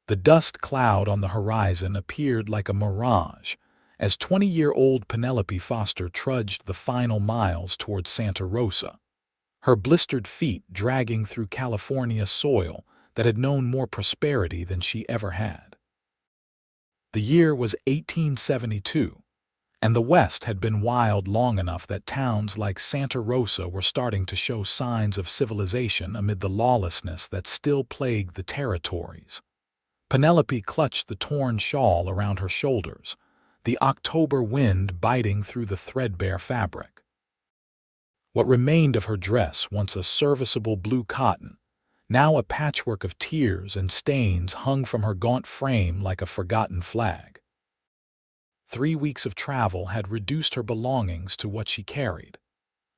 The dust cloud on the horizon appeared like a mirage as 20-year-old Penelope Foster trudged the final miles toward Santa Rosa, her blistered feet dragging through California soil that had known more prosperity than she ever had. The year was 1872, and the West had been wild long enough that towns like Santa Rosa were starting to show signs of civilization amid the lawlessness that still plagued the territories. Penelope clutched the torn shawl around her shoulders, the October wind biting through the threadbare fabric. What remained of her dress, once a serviceable blue cotton, now a patchwork of tears and stains, hung from her gaunt frame like a forgotten flag. 3 weeks of travel had reduced her belongings to what she carried.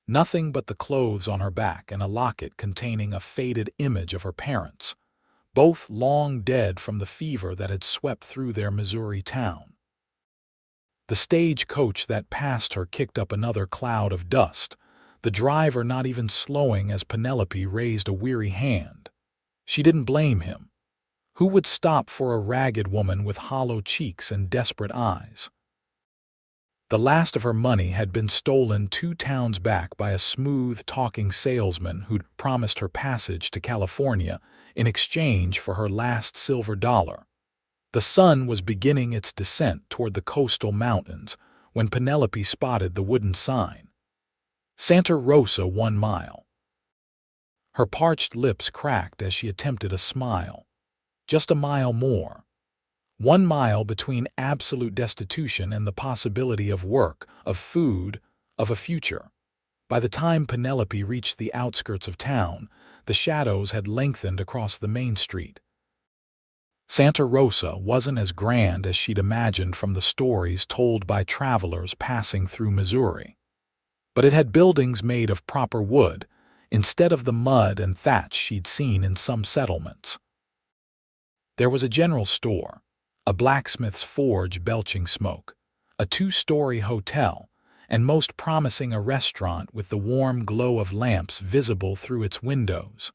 Nothing but the clothes on her back and a locket containing a faded image of her parents, both long dead from the fever that had swept through their Missouri town. The stagecoach that passed her kicked up another cloud of dust, the driver not even slowing as Penelope raised a weary hand. She didn't blame him. Who would stop for a ragged woman with hollow cheeks and desperate eyes? The last of her money had been stolen 2 towns back by a smooth-talking salesman who'd promised her passage to California in exchange for her last silver dollar. The sun was beginning its descent toward the coastal mountains when Penelope spotted the wooden sign. Santa Rosa 1 mile. Her parched lips cracked as she attempted a smile. Just a mile more. 1 mile between absolute destitution and the possibility of work, of food, of a future. By the time Penelope reached the outskirts of town, the shadows had lengthened across the main street. Santa Rosa wasn't as grand as she'd imagined from the stories told by travelers passing through Missouri. But it had buildings made of proper wood, instead of the mud and thatch she'd seen in some settlements. There was a general store, a blacksmith's forge belching smoke, a 2-story hotel, and most promising a restaurant with the warm glow of lamps visible through its windows.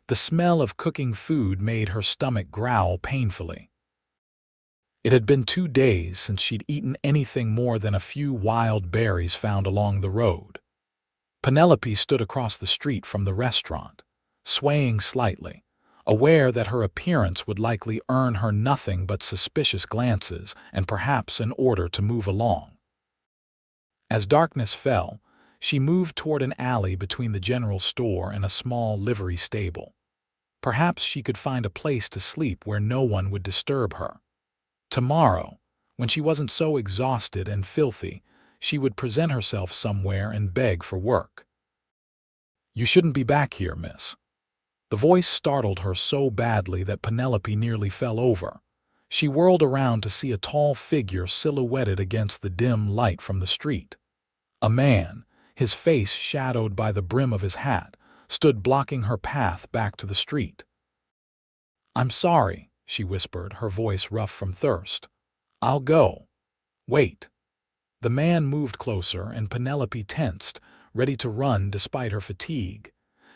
The smell of cooking food made her stomach growl painfully. It had been 2 days since she'd eaten anything more than a few wild berries found along the road. Penelope stood across the street from the restaurant, swaying slightly, aware that her appearance would likely earn her nothing but suspicious glances and perhaps an order to move along. As darkness fell, she moved toward an alley between the general store and a small livery stable. Perhaps she could find a place to sleep where no one would disturb her. Tomorrow, when she wasn't so exhausted and filthy, she would present herself somewhere and beg for work. "You shouldn't be back here, miss." The voice startled her so badly that Penelope nearly fell over. She whirled around to see a tall figure silhouetted against the dim light from the street. A man, his face shadowed by the brim of his hat, stood blocking her path back to the street. "I'm sorry," she whispered, her voice rough from thirst. "I'll go." "Wait." The man moved closer, and Penelope tensed, ready to run despite her fatigue.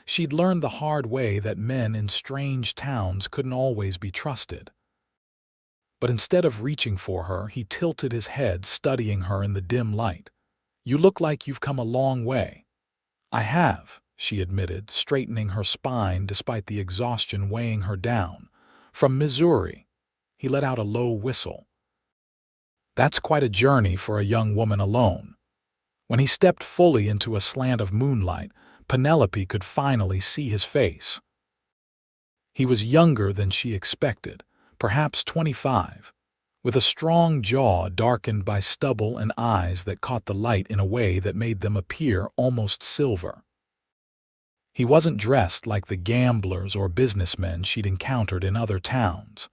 She'd learned the hard way that men in strange towns couldn't always be trusted. But instead of reaching for her, he tilted his head, studying her in the dim light. "You look like you've come a long way." "I have," she admitted, straightening her spine despite the exhaustion weighing her down. "From Missouri." He let out a low whistle. That's quite a journey for a young woman alone. When he stepped fully into a slant of moonlight, Penelope could finally see his face. He was younger than she expected, perhaps 25, with a strong jaw darkened by stubble and eyes that caught the light in a way that made them appear almost silver. He wasn't dressed like the gamblers or businessmen she'd encountered in other towns.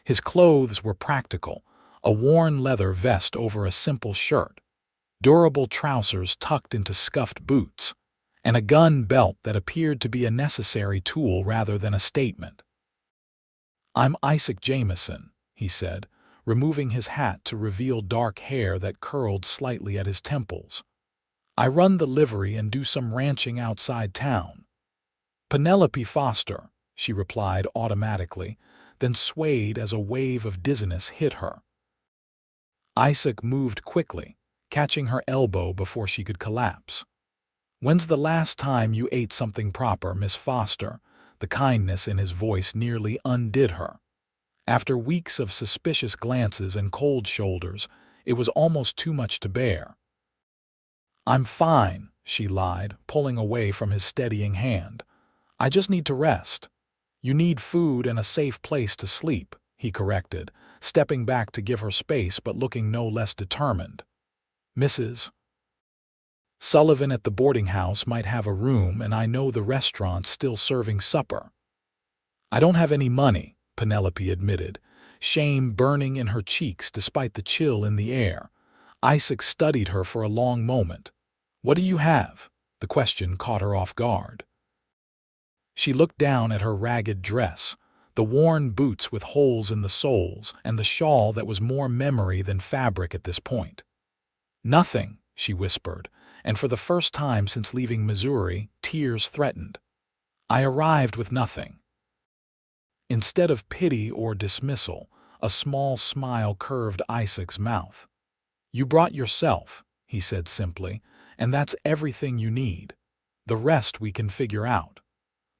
His clothes were practical, a worn leather vest over a simple shirt, durable trousers tucked into scuffed boots, and a gun belt that appeared to be a necessary tool rather than a statement. "I'm Isaac Jamison," he said, removing his hat to reveal dark hair that curled slightly at his temples. "I run the livery and do some ranching outside town." "Penelope Foster," she replied automatically, then swayed as a wave of dizziness hit her. Isaac moved quickly, catching her elbow before she could collapse. "When's the last time you ate something proper, Miss Foster?" The kindness in his voice nearly undid her. After weeks of suspicious glances and cold shoulders, it was almost too much to bear. "I'm fine," she lied, pulling away from his steadying hand. "I just need to rest." "You need food and a safe place to sleep," he corrected, stepping back to give her space but looking no less determined. "Mrs. Sullivan at the boarding house might have a room, and I know the restaurant's still serving supper." "I don't have any money," Penelope admitted, shame burning in her cheeks despite the chill in the air. Isaac studied her for a long moment. "What do you have?" The question caught her off guard. She looked down at her ragged dress, the worn boots with holes in the soles, and the shawl that was more memory than fabric at this point. "Nothing," she whispered, and for the first time since leaving Missouri, tears threatened. "I arrived with nothing." Instead of pity or dismissal, a small smile curved Isaac's mouth. "You brought yourself," he said simply, "and that's everything you need. The rest we can figure out."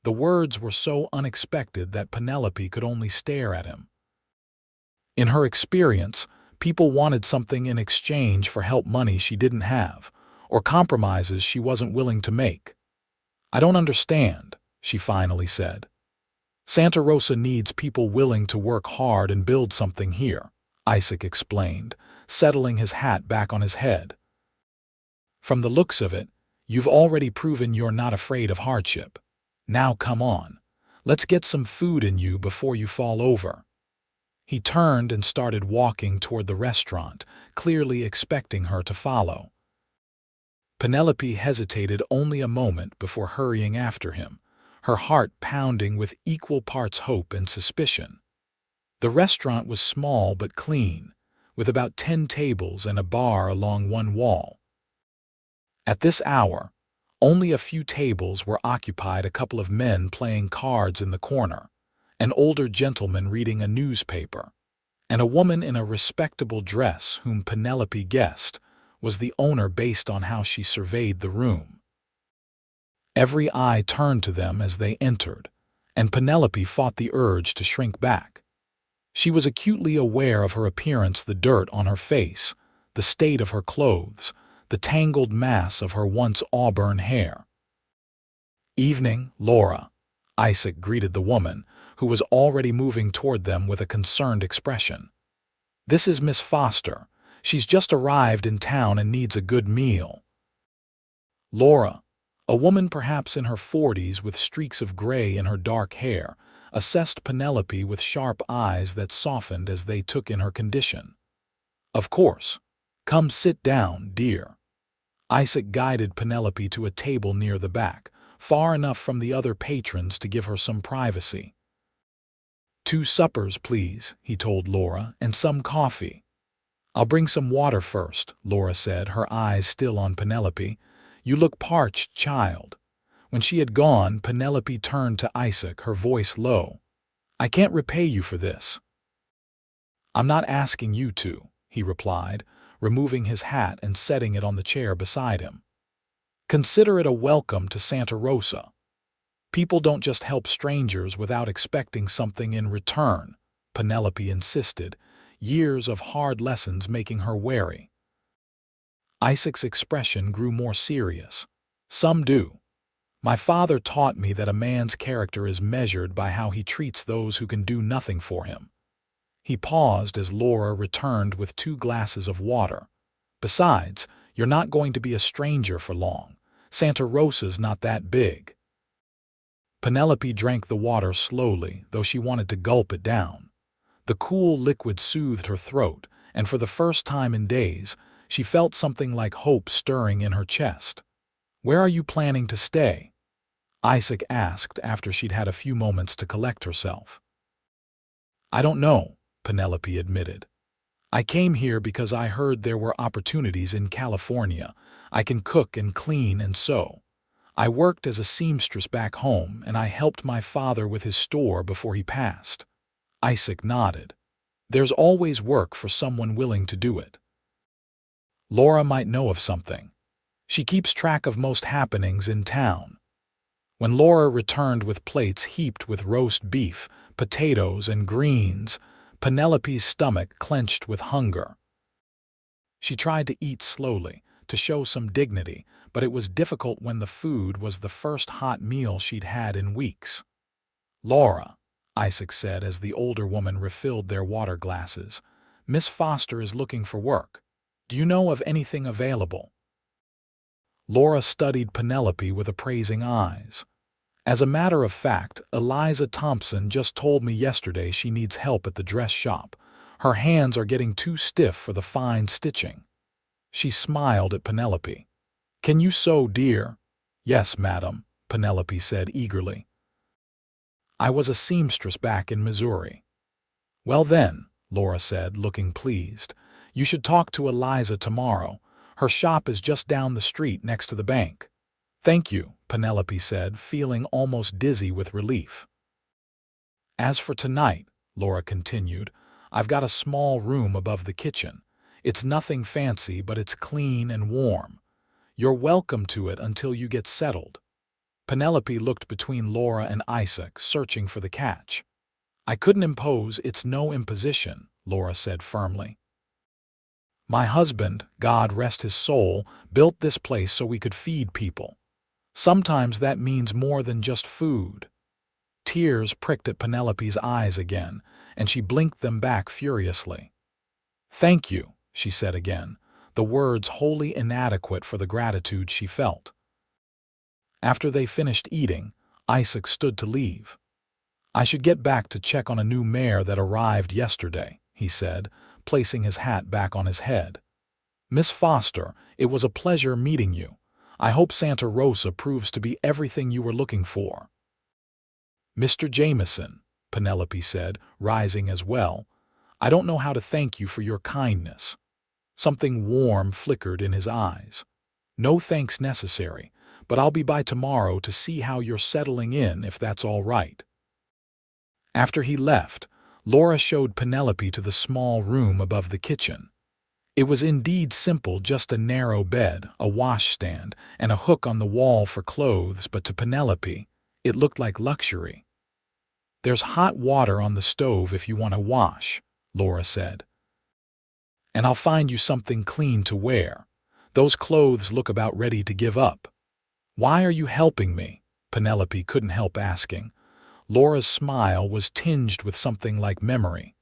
The words were so unexpected that Penelope could only stare at him. In her experience, people wanted something in exchange for help money she didn't have, or compromises she wasn't willing to make. "I don't understand," she finally said. "Santa Rosa needs people willing to work hard and build something here," Isaac explained, settling his hat back on his head. "From the looks of it, you've already proven you're not afraid of hardship. Now come on, let's get some food in you before you fall over." He turned and started walking toward the restaurant, clearly expecting her to follow. Penelope hesitated only a moment before hurrying after him, her heart pounding with equal parts hope and suspicion. The restaurant was small but clean, with about 10 tables and a bar along one wall. At this hour, only a few tables were occupied, a couple of men playing cards in the corner, an older gentleman reading a newspaper, and a woman in a respectable dress whom Penelope guessed was the owner based on how she surveyed the room. Every eye turned to them as they entered, and Penelope fought the urge to shrink back. She was acutely aware of her appearance, the dirt on her face, the state of her clothes, the tangled mass of her once auburn hair. "Evening, Laura," Isaac greeted the woman, who was already moving toward them with a concerned expression. "This is Miss Foster. She's just arrived in town and needs a good meal." Laura, a woman perhaps in her 40s with streaks of gray in her dark hair, assessed Penelope with sharp eyes that softened as they took in her condition. "Of course. Come sit down, dear." Isaac guided Penelope to a table near the back, far enough from the other patrons to give her some privacy. "2 suppers, please," he told Laura, "and some coffee." "I'll bring some water first," Laura said, her eyes still on Penelope. "You look parched, child." When she had gone, Penelope turned to Isaac, her voice low. "I can't repay you for this." "I'm not asking you to," he replied, removing his hat and setting it on the chair beside him. "Consider it a welcome to Santa Rosa. People don't just help strangers without expecting something in return," Penelope insisted, years of hard lessons making her wary. Isaac's expression grew more serious. "Some do. My father taught me that a man's character is measured by how he treats those who can do nothing for him." He paused as Laura returned with 2 glasses of water. "Besides, you're not going to be a stranger for long. Santa Rosa's not that big." Penelope drank the water slowly, though she wanted to gulp it down. The cool liquid soothed her throat, and for the first time in days, she felt something like hope stirring in her chest. "Where are you planning to stay?" Isaac asked after she'd had a few moments to collect herself. "I don't know," Penelope admitted. "I came here because I heard there were opportunities in California. I can cook and clean and sew. I worked as a seamstress back home, and I helped my father with his store before he passed. Isaac nodded. There's always work for someone willing to do it. Laura might know of something. She keeps track of most happenings in town. When Laura returned with plates heaped with roast beef, potatoes, and greens, Penelope's stomach clenched with hunger. She tried to eat slowly, to show some dignity, but it was difficult when the food was the first hot meal she'd had in weeks. "Laura," Isaac said as the older woman refilled their water glasses, "Miss Foster is looking for work. Do you know of anything available?" Laura studied Penelope with appraising eyes. "As a matter of fact, Eliza Thompson just told me yesterday she needs help at the dress shop. Her hands are getting too stiff for the fine stitching." She smiled at Penelope. "Can you sew, dear?" "Yes, madam," Penelope said eagerly. "I was a seamstress back in Missouri." "Well then," Laura said, looking pleased, "you should talk to Eliza tomorrow. Her shop is just down the street next to the bank." "Thank you," Penelope said, feeling almost dizzy with relief. "As for tonight," Laura continued, "I've got a small room above the kitchen. It's nothing fancy, but it's clean and warm. You're welcome to it until you get settled." Penelope looked between Laura and Isaac, searching for the catch. "I couldn't impose, it's no imposition," Laura said firmly. "My husband, God rest his soul, built this place so we could feed people. Sometimes that means more than just food." Tears pricked at Penelope's eyes again, and she blinked them back furiously. "Thank you," she said again, the words wholly inadequate for the gratitude she felt. After they finished eating, Isaac stood to leave. "I should get back to check on a new mare that arrived yesterday," he said, placing his hat back on his head. "Miss Foster, it was a pleasure meeting you. I hope Santa Rosa proves to be everything you were looking for." "Mr. Jamison," Penelope said, rising as well, "I don't know how to thank you for your kindness." Something warm flickered in his eyes. "No thanks necessary, but I'll be by tomorrow to see how you're settling in, if that's all right." After he left, Laura showed Penelope to the small room above the kitchen. It was indeed simple, just a narrow bed, a washstand, and a hook on the wall for clothes, but to Penelope, it looked like luxury. "There's hot water on the stove if you want to wash," Laura said. "And I'll find you something clean to wear. Those clothes look about ready to give up." "Why are you helping me?" Penelope couldn't help asking. Laura's smile was tinged with something like memory.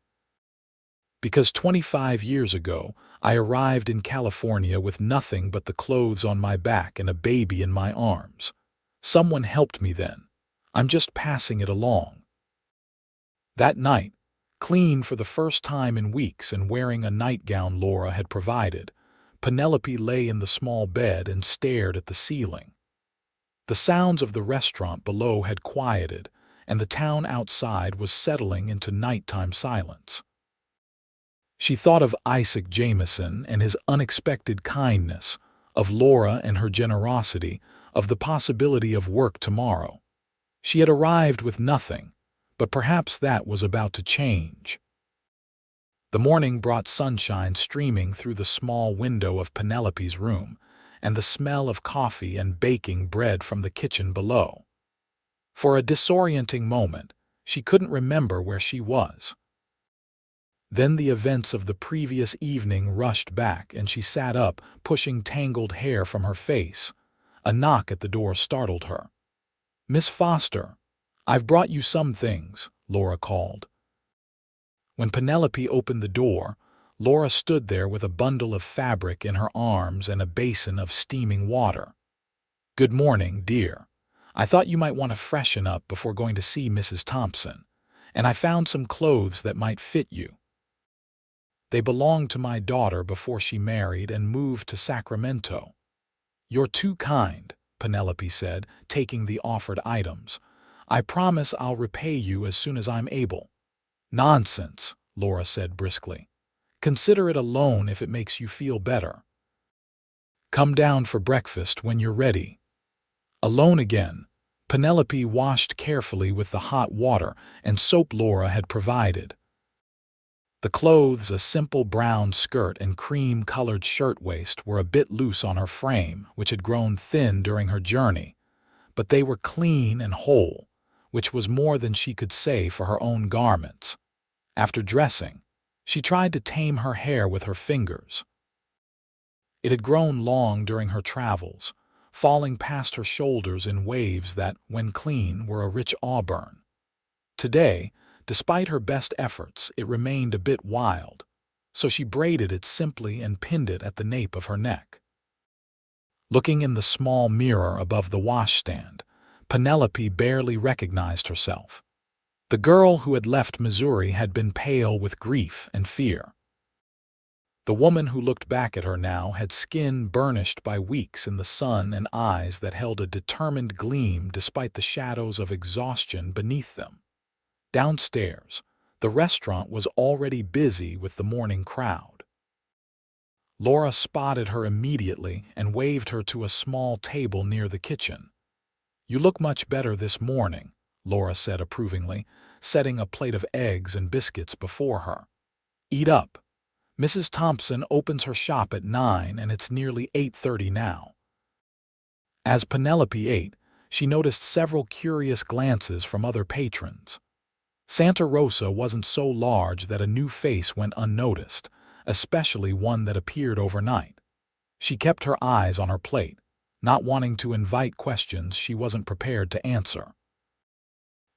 "Because 25 years ago, I arrived in California with nothing but the clothes on my back and a baby in my arms. Someone helped me then. I'm just passing it along." That night, clean for the first time in weeks and wearing a nightgown Laura had provided, Penelope lay in the small bed and stared at the ceiling. The sounds of the restaurant below had quieted, and the town outside was settling into nighttime silence. She thought of Isaac Jamison and his unexpected kindness, of Laura and her generosity, of the possibility of work tomorrow. She had arrived with nothing, but perhaps that was about to change. The morning brought sunshine streaming through the small window of Penelope's room, and the smell of coffee and baking bread from the kitchen below. For a disorienting moment, she couldn't remember where she was. Then the events of the previous evening rushed back, and she sat up, pushing tangled hair from her face. A knock at the door startled her. "Miss Foster, I've brought you some things," Laura called. When Penelope opened the door, Laura stood there with a bundle of fabric in her arms and a basin of steaming water. "Good morning, dear. I thought you might want to freshen up before going to see Mrs. Thompson, and I found some clothes that might fit you. They belonged to my daughter before she married and moved to Sacramento." "You're too kind," Penelope said, taking the offered items. "I promise I'll repay you as soon as I'm able." "Nonsense," Laura said briskly. "Consider it a loan if it makes you feel better. Come down for breakfast when you're ready." "Alone again," Penelope washed carefully with the hot water and soap Laura had provided. The clothes, a simple brown skirt and cream-colored shirtwaist, were a bit loose on her frame, which had grown thin during her journey, but they were clean and whole, which was more than she could say for her own garments. After dressing, she tried to tame her hair with her fingers. It had grown long during her travels, falling past her shoulders in waves that, when clean, were a rich auburn. Today, despite her best efforts, it remained a bit wild, so she braided it simply and pinned it at the nape of her neck. Looking in the small mirror above the washstand, Penelope barely recognized herself. The girl who had left Missouri had been pale with grief and fear. The woman who looked back at her now had skin burnished by weeks in the sun and eyes that held a determined gleam despite the shadows of exhaustion beneath them. Downstairs, the restaurant was already busy with the morning crowd. Laura spotted her immediately and waved her to a small table near the kitchen. "You look much better this morning," Laura said approvingly, setting a plate of eggs and biscuits before her. "Eat up. Mrs. Thompson opens her shop at 9 and it's nearly 8:30 now." As Penelope ate, she noticed several curious glances from other patrons. Santa Rosa wasn't so large that a new face went unnoticed, especially one that appeared overnight. She kept her eyes on her plate, not wanting to invite questions she wasn't prepared to answer.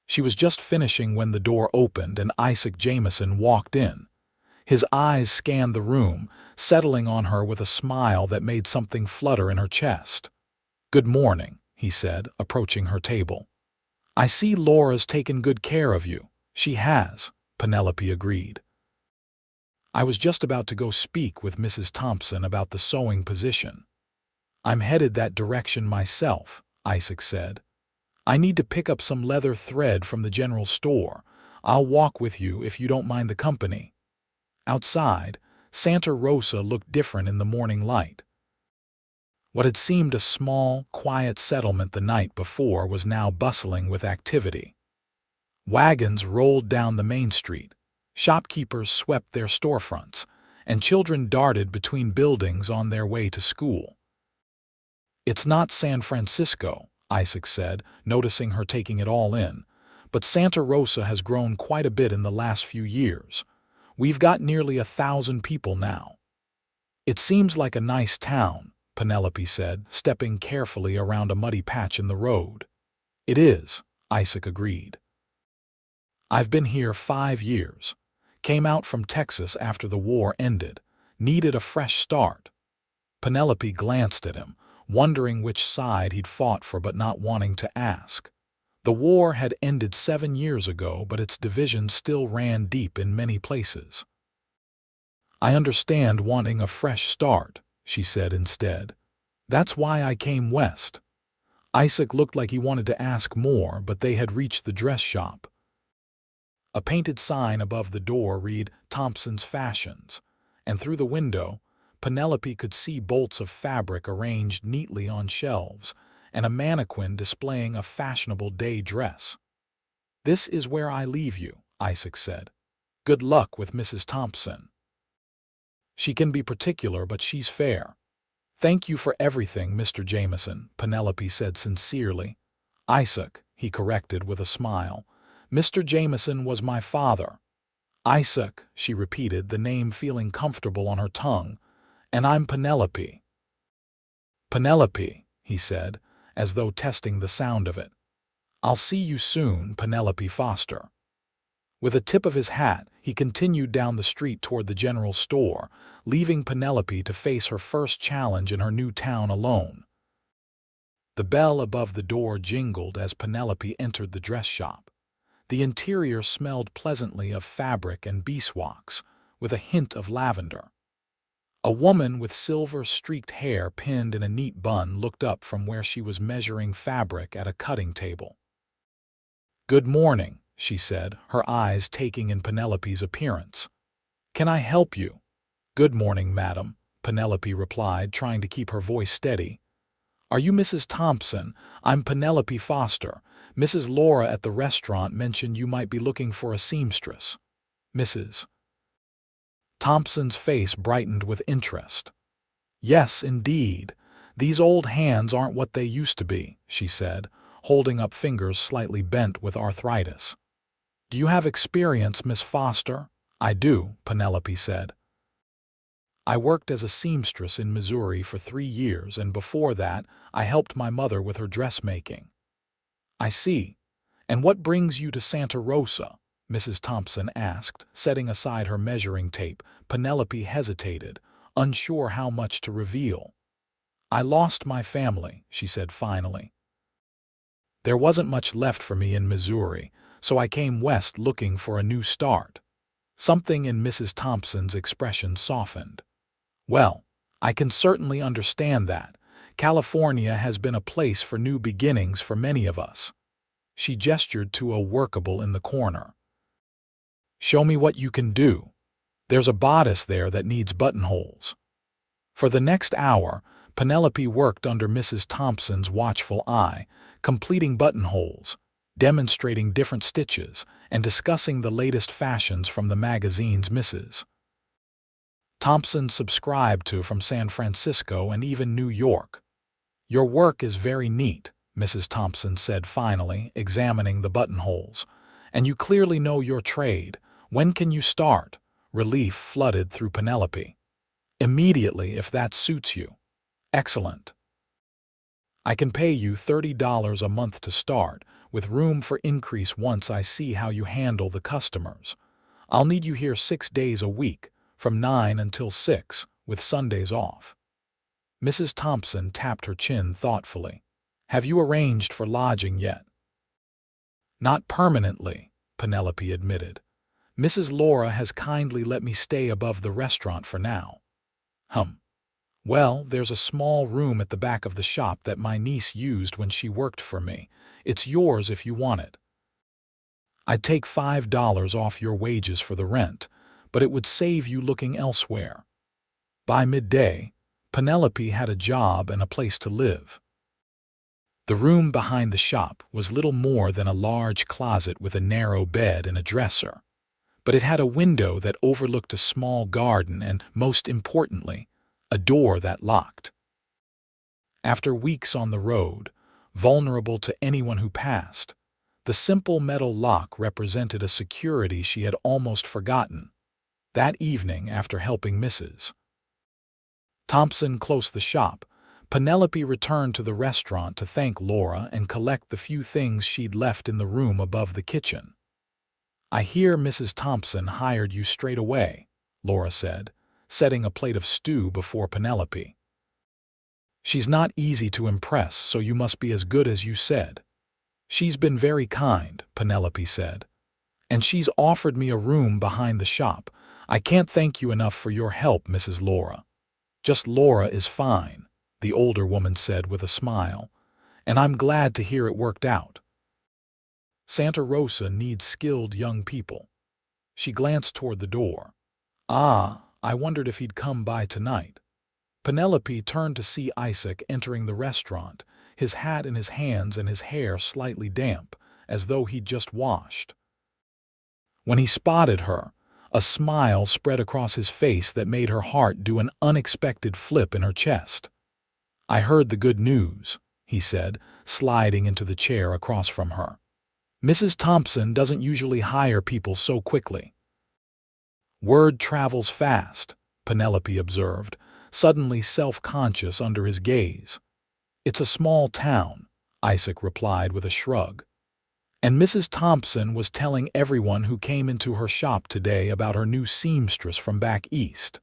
She was just finishing when the door opened and Isaac Jamison walked in. His eyes scanned the room, settling on her with a smile that made something flutter in her chest. "Good morning," he said, approaching her table. "I see Laura's taken good care of you." "She has," Penelope agreed. "I was just about to go speak with Mrs. Thompson about the sewing position." "I'm headed that direction myself," Isaac said. "I need to pick up some leather thread from the general store. I'll walk with you if you don't mind the company." Outside, Santa Rosa looked different in the morning light. What had seemed a small, quiet settlement the night before was now bustling with activity. Wagons rolled down the main street, shopkeepers swept their storefronts, and children darted between buildings on their way to school. "It's not San Francisco," Isaac said, noticing her taking it all in, "but Santa Rosa has grown quite a bit in the last few years. We've got nearly 1,000 people now." "It seems like a nice town," Penelope said, stepping carefully around a muddy patch in the road. "It is," Isaac agreed. "I've been here 5 years. Came out from Texas after the war ended. Needed a fresh start." Penelope glanced at him, wondering which side he'd fought for but not wanting to ask. The war had ended 7 years ago, but its divisions still ran deep in many places. "I understand wanting a fresh start," she said instead. "That's why I came west." Isaac looked like he wanted to ask more, but they had reached the dress shop. A painted sign above the door read "Thompson's Fashions," and through the window, Penelope could see bolts of fabric arranged neatly on shelves and a mannequin displaying a fashionable day dress. "This is where I leave you," Isaac said. "Good luck with Mrs. Thompson. She can be particular, but she's fair." "Thank you for everything, Mr. Jamison," Penelope said sincerely. "Isaac," he corrected with a smile. "Mr. Jamison was my father." "Isaac," she repeated, the name feeling comfortable on her tongue. "And I'm Penelope." "Penelope," he said, as though testing the sound of it. "I'll see you soon, Penelope Foster." With a tip of his hat, he continued down the street toward the general store, leaving Penelope to face her first challenge in her new town alone. The bell above the door jingled as Penelope entered the dress shop. The interior smelled pleasantly of fabric and beeswax, with a hint of lavender. A woman with silver-streaked hair pinned in a neat bun looked up from where she was measuring fabric at a cutting table. "Good morning," she said, her eyes taking in Penelope's appearance. "Can I help you?" "Good morning, madam," Penelope replied, trying to keep her voice steady. "Are you Mrs. Thompson? I'm Penelope Foster. Mrs. Laura at the restaurant mentioned you might be looking for a seamstress." Mrs. Thompson's face brightened with interest. "Yes, indeed. These old hands aren't what they used to be," she said, holding up fingers slightly bent with arthritis. "Do you have experience, Miss Foster?" "I do," Penelope said. "I worked as a seamstress in Missouri for 3 years, and before that, I helped my mother with her dressmaking." "I see. And what brings you to Santa Rosa?" Mrs. Thompson asked, setting aside her measuring tape. Penelope hesitated, unsure how much to reveal. "I lost my family," she said finally. "There wasn't much left for me in Missouri, so I came west looking for a new start." Something in Mrs. Thompson's expression softened. "Well, I can certainly understand that. California has been a place for new beginnings for many of us." She gestured to a workable in the corner. "Show me what you can do. There's a bodice there that needs buttonholes." For the next hour, Penelope worked under Mrs. Thompson's watchful eye, completing buttonholes, demonstrating different stitches, and discussing the latest fashions from the magazines Mrs. Thompson subscribed to from San Francisco and even New York. "Your work is very neat," Mrs. Thompson said finally, examining the buttonholes. "And you clearly know your trade. When can you start?" Relief flooded through Penelope. "Immediately, if that suits you." "Excellent. I can pay you $30 a month to start, with room for increase once I see how you handle the customers. I'll need you here 6 days a week, from 9 until 6, with Sundays off." Mrs. Thompson tapped her chin thoughtfully. "Have you arranged for lodging yet?" "Not permanently," Penelope admitted. "Mrs. Laura has kindly let me stay above the restaurant for now." "Well, there's a small room at the back of the shop that my niece used when she worked for me. It's yours if you want it. I'd take $5 off your wages for the rent, but it would save you looking elsewhere." By midday, Penelope had a job and a place to live. The room behind the shop was little more than a large closet with a narrow bed and a dresser, but it had a window that overlooked a small garden and, most importantly, a door that locked. After weeks on the road, vulnerable to anyone who passed, the simple metal lock represented a security she had almost forgotten. That evening, after helping Mrs. Thompson close the shop, Penelope returned to the restaurant to thank Laura and collect the few things she'd left in the room above the kitchen. "I hear Mrs. Thompson hired you straight away," Laura said, setting a plate of stew before Penelope. "She's not easy to impress, so you must be as good as you said." "She's been very kind," Penelope said. "And she's offered me a room behind the shop. I can't thank you enough for your help, Mrs. Laura." "Just Laura is fine," the older woman said with a smile, "and I'm glad to hear it worked out. Santa Rosa needs skilled young people." She glanced toward the door. "Ah, I wondered if he'd come by tonight." Penelope turned to see Isaac entering the restaurant, his hat in his hands and his hair slightly damp, as though he'd just washed. When he spotted her, a smile spread across his face that made her heart do an unexpected flip in her chest. "I heard the good news," he said, sliding into the chair across from her. "Mrs. Thompson doesn't usually hire people so quickly." "Word travels fast," Penelope observed, suddenly self-conscious under his gaze. "It's a small town," Isaac replied with a shrug. "And Mrs. Thompson was telling everyone who came into her shop today about her new seamstress from back east."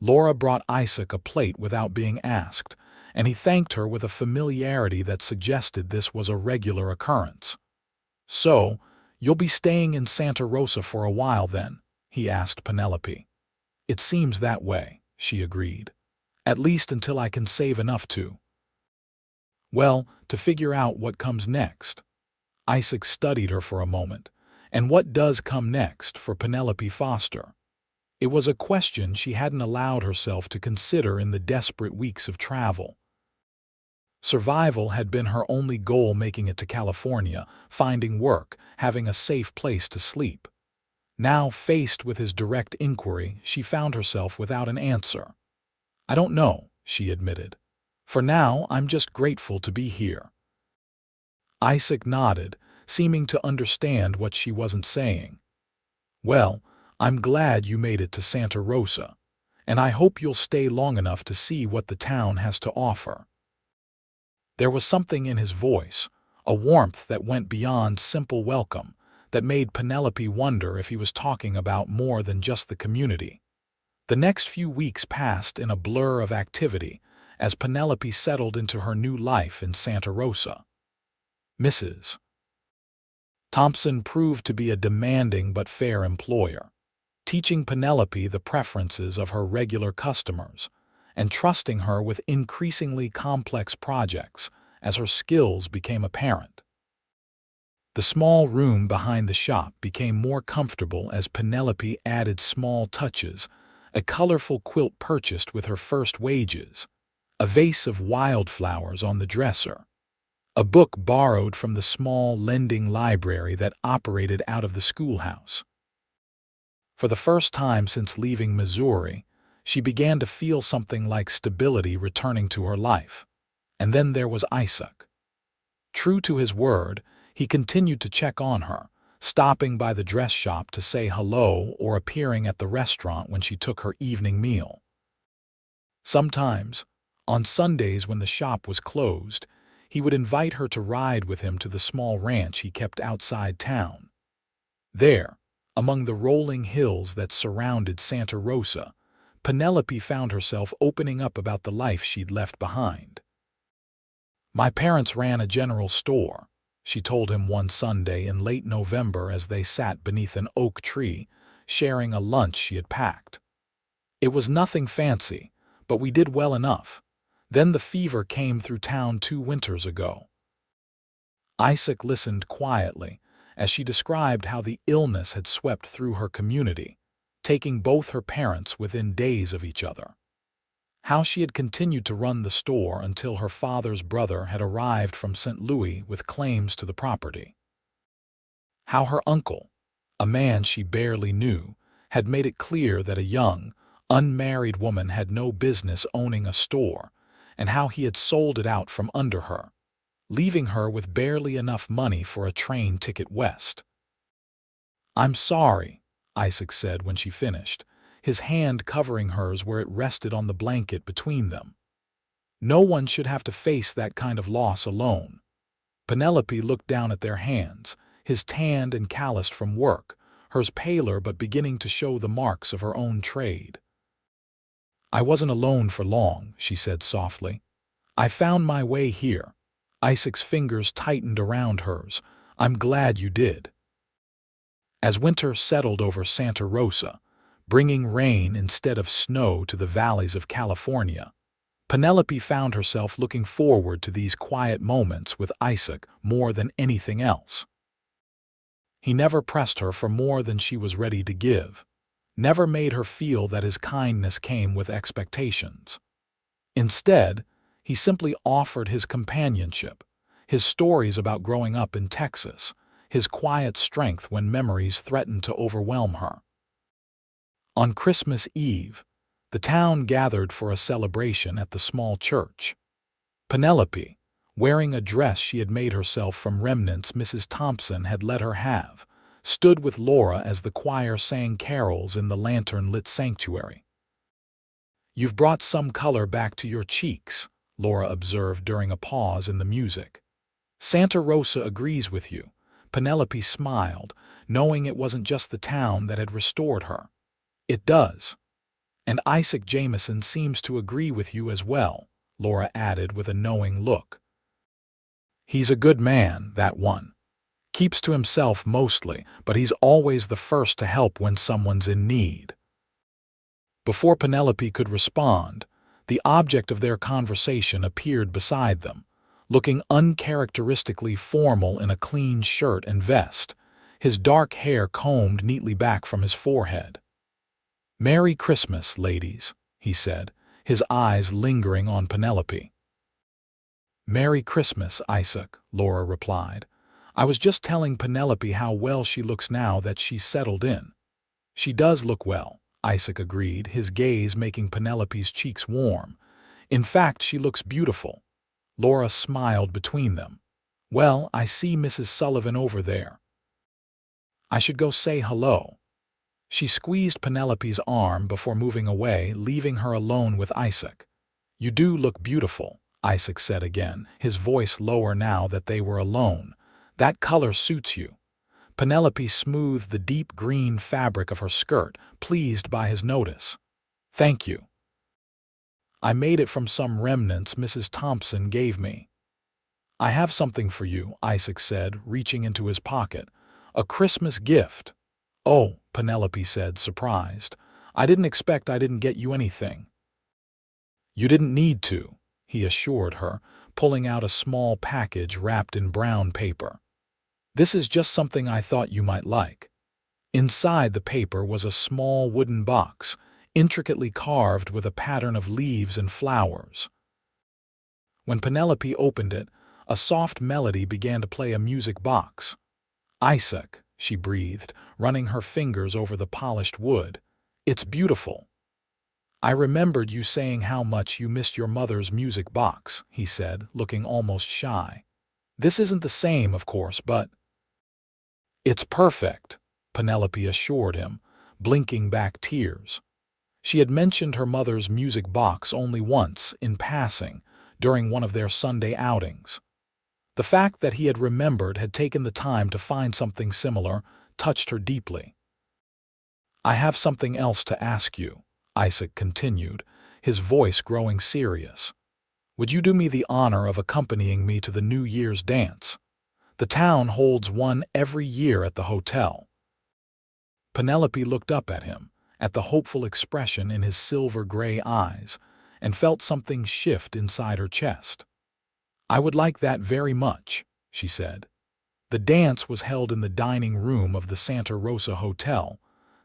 Laura brought Isaac a plate without being asked, and he thanked her with a familiarity that suggested this was a regular occurrence. "So, you'll be staying in Santa Rosa for a while then?" he asked Penelope. "It seems that way," she agreed. "At least until I can save enough to." "Well, to figure out what comes next." Isaac studied her for a moment. "And what does come next for Penelope Foster?" It was a question she hadn't allowed herself to consider in the desperate weeks of travel. Survival had been her only goal making it to California, finding work, having a safe place to sleep. Now, faced with his direct inquiry, she found herself without an answer. "I don't know," she admitted. "For now, I'm just grateful to be here." Isaac nodded, seeming to understand what she wasn't saying. "Well, I'm glad you made it to Santa Rosa, and I hope you'll stay long enough to see what the town has to offer." There was something in his voice, a warmth that went beyond simple welcome, that made Penelope wonder if he was talking about more than just the community. The next few weeks passed in a blur of activity as Penelope settled into her new life in Santa Rosa. Mrs. Thompson proved to be a demanding but fair employer, teaching Penelope the preferences of her regular customers and trusting her with increasingly complex projects as her skills became apparent. The small room behind the shop became more comfortable as Penelope added small touches, a colorful quilt purchased with her first wages, a vase of wildflowers on the dresser, a book borrowed from the small lending library that operated out of the schoolhouse. For the first time since leaving Missouri, she began to feel something like stability returning to her life. And then there was Isaac. True to his word, he continued to check on her, stopping by the dress shop to say hello or appearing at the restaurant when she took her evening meal. Sometimes, on Sundays when the shop was closed, he would invite her to ride with him to the small ranch he kept outside town. There, among the rolling hills that surrounded Santa Rosa, Penelope found herself opening up about the life she'd left behind. "My parents ran a general store," she told him one Sunday in late November as they sat beneath an oak tree, sharing a lunch she had packed. "It was nothing fancy, but we did well enough. Then the fever came through town 2 winters ago." Isaac listened quietly as she described how the illness had swept through her community, taking both her parents within days of each other. How she had continued to run the store until her father's brother had arrived from St. Louis with claims to the property. How her uncle, a man she barely knew, had made it clear that a young, unmarried woman had no business owning a store, and how he had sold it out from under her, leaving her with barely enough money for a train ticket west. "I'm sorry," Isaac said when she finished, his hand covering hers where it rested on the blanket between them. "No one should have to face that kind of loss alone." Penelope looked down at their hands, his tanned and calloused from work, hers paler but beginning to show the marks of her own trade. "I wasn't alone for long," she said softly. "I found my way here." Isaac's fingers tightened around hers. "I'm glad you did." As winter settled over Santa Rosa, bringing rain instead of snow to the valleys of California, Penelope found herself looking forward to these quiet moments with Isaac more than anything else. He never pressed her for more than she was ready to give, never made her feel that his kindness came with expectations. Instead, he simply offered his companionship, his stories about growing up in Texas, his quiet strength when memories threatened to overwhelm her. On Christmas Eve, the town gathered for a celebration at the small church. Penelope, wearing a dress she had made herself from remnants Mrs. Thompson had let her have, stood with Laura as the choir sang carols in the lantern-lit sanctuary. "You've brought some color back to your cheeks," Laura observed during a pause in the music. "Santa Rosa agrees with you." Penelope smiled, knowing it wasn't just the town that had restored her. "It does. And Isaac Jamison seems to agree with you as well," Laura added with a knowing look. "He's a good man, that one. Keeps to himself mostly, but he's always the first to help when someone's in need." Before Penelope could respond, the object of their conversation appeared beside them, looking uncharacteristically formal in a clean shirt and vest, his dark hair combed neatly back from his forehead. "Merry Christmas, ladies," he said, his eyes lingering on Penelope. "Merry Christmas, Isaac," Laura replied. "I was just telling Penelope how well she looks now that she's settled in." "She does look well," Isaac agreed, his gaze making Penelope's cheeks warm. "In fact, she looks beautiful." Laura smiled between them. "Well, I see Mrs. Sullivan over there. I should go say hello." She squeezed Penelope's arm before moving away, leaving her alone with Isaac. "You do look beautiful," Isaac said again, his voice lower now that they were alone. "That color suits you." Penelope smoothed the deep green fabric of her skirt, pleased by his notice. "Thank you. I made it from some remnants Mrs. Thompson gave me." "I have something for you," Isaac said, reaching into his pocket. "A Christmas gift." "Oh," Penelope said, surprised. I didn't get you anything." "You didn't need to," he assured her, pulling out a small package wrapped in brown paper. "This is just something I thought you might like." Inside the paper was a small wooden box, intricately carved with a pattern of leaves and flowers. When Penelope opened it, a soft melody began to play a music box. "Isaac," she breathed, running her fingers over the polished wood. "It's beautiful." "I remembered you saying how much you missed your mother's music box," he said, looking almost shy. "This isn't the same, of course, but—" "It's perfect," Penelope assured him, blinking back tears. She had mentioned her mother's music box only once, in passing, during one of their Sunday outings. The fact that he had taken the time to find something similar, touched her deeply. "I have something else to ask you," Isaac continued, his voice growing serious. "Would you do me the honor of accompanying me to the New Year's dance? The town holds one every year at the hotel." Penelope looked up at him, at the hopeful expression in his silver-gray eyes, and felt something shift inside her chest. "I would like that very much," she said. The dance was held in the dining room of the Santa Rosa Hotel,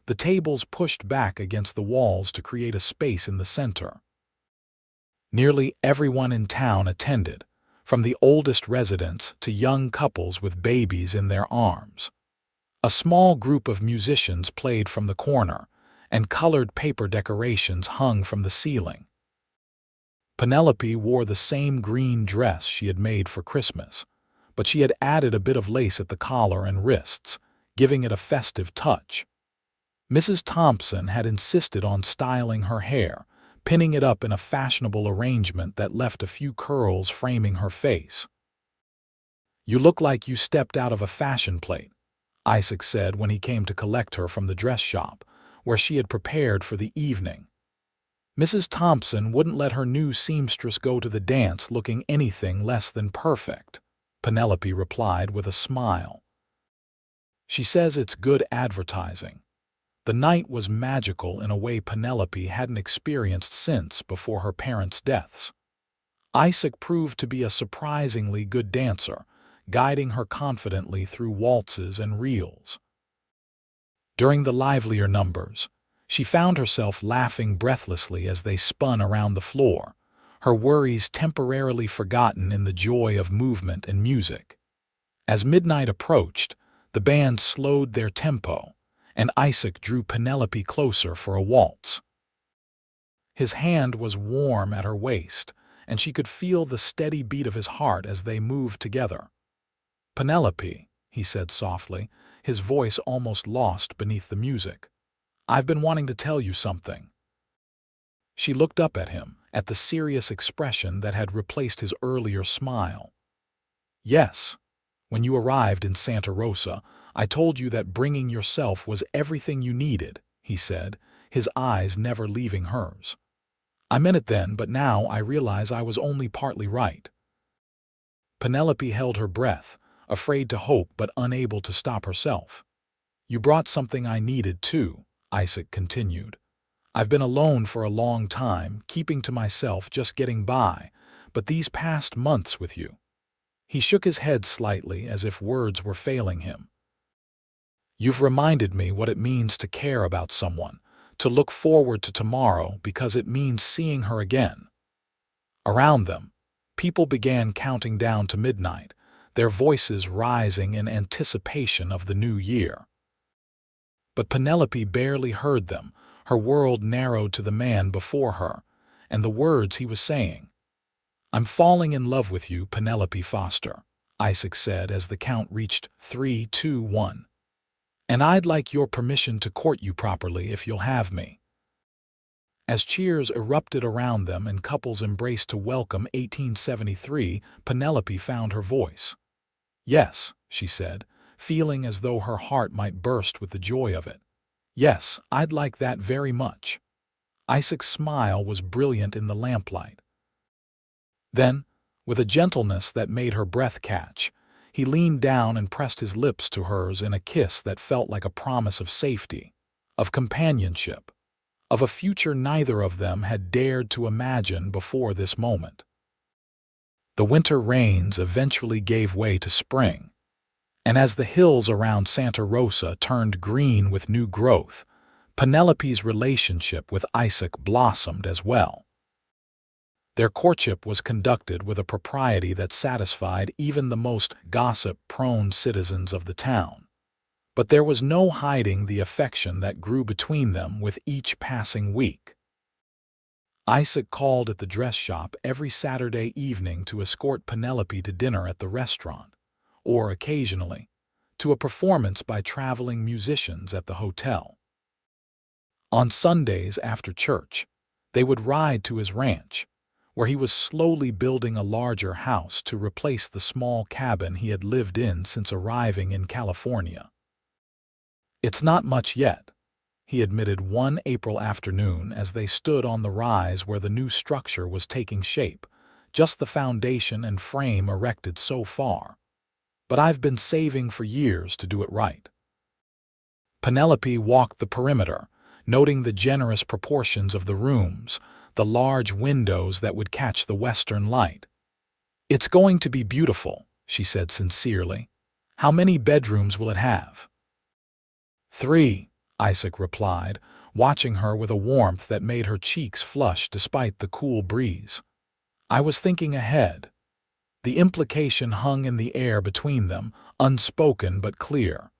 the tables pushed back against the walls to create a space in the center. Nearly everyone in town attended, from the oldest residents to young couples with babies in their arms. A small group of musicians played from the corner, and colored paper decorations hung from the ceiling. Penelope wore the same green dress she had made for Christmas, but she had added a bit of lace at the collar and wrists, giving it a festive touch. Mrs. Thompson had insisted on styling her hair, pinning it up in a fashionable arrangement that left a few curls framing her face. "You look like you stepped out of a fashion plate," Isaac said when he came to collect her from the dress shop, where she had prepared for the evening. Mrs. Thompson wouldn't let her new seamstress go to the dance looking anything less than perfect, Penelope replied with a smile. "She says it's good advertising." The night was magical in a way Penelope hadn't experienced since before her parents' deaths. Isaac proved to be a surprisingly good dancer, guiding her confidently through waltzes and reels. During the livelier numbers, she found herself laughing breathlessly as they spun around the floor, her worries temporarily forgotten in the joy of movement and music. As midnight approached, the band slowed their tempo, and Isaac drew Penelope closer for a waltz. His hand was warm at her waist, and she could feel the steady beat of his heart as they moved together. "Penelope," he said softly, his voice almost lost beneath the music. "I've been wanting to tell you something." She looked up at him, at the serious expression that had replaced his earlier smile. "Yes. When you arrived in Santa Rosa, I told you that bringing yourself was everything you needed," he said, his eyes never leaving hers. "I meant it then, but now I realize I was only partly right." Penelope held her breath, afraid to hope but unable to stop herself. "You brought something I needed too," Isaac continued. "I've been alone for a long time, keeping to myself, just getting by, but these past months with you—" He shook his head slightly as if words were failing him. "You've reminded me what it means to care about someone, to look forward to tomorrow because it means seeing her again. Around them, People began counting down to midnight, their voices rising in anticipation of the new year. But Penelope barely heard them. Her world narrowed to the man before her, and the words he was saying. "I'm falling in love with you, Penelope Foster," Isaac said as the count reached 3, 2, 1. "And I'd like your permission to court you properly if you'll have me." As cheers erupted around them and couples embraced to welcome 1873, Penelope found her voice. "Yes," she said, feeling as though her heart might burst with the joy of it. "Yes, I'd like that very much." Isaac's smile was brilliant in the lamplight. Then, with a gentleness that made her breath catch, he leaned down and pressed his lips to hers in a kiss that felt like a promise of safety, of companionship, of a future neither of them had dared to imagine before this moment. The winter rains eventually gave way to spring, and as the hills around Santa Rosa turned green with new growth, Penelope's relationship with Isaac blossomed as well. Their courtship was conducted with a propriety that satisfied even the most gossip-prone citizens of the town. But there was no hiding the affection that grew between them with each passing week. Isaac called at the dress shop every Saturday evening to escort Penelope to dinner at the restaurant, or occasionally, to a performance by traveling musicians at the hotel. On Sundays after church, they would ride to his ranch, where he was slowly building a larger house to replace the small cabin he had lived in since arriving in California. "It's not much yet," he admitted one April afternoon as they stood on the rise where the new structure was taking shape, just the foundation and frame erected so far. "But I've been saving for years to do it right." Penelope walked the perimeter, noting the generous proportions of the rooms, the large windows that would catch the western light. "It's going to be beautiful," she said sincerely. "How many bedrooms will it have?" 3, Isaac replied, watching her with a warmth that made her cheeks flush despite the cool breeze. "I was thinking ahead." The implication hung in the air between them, unspoken but clear.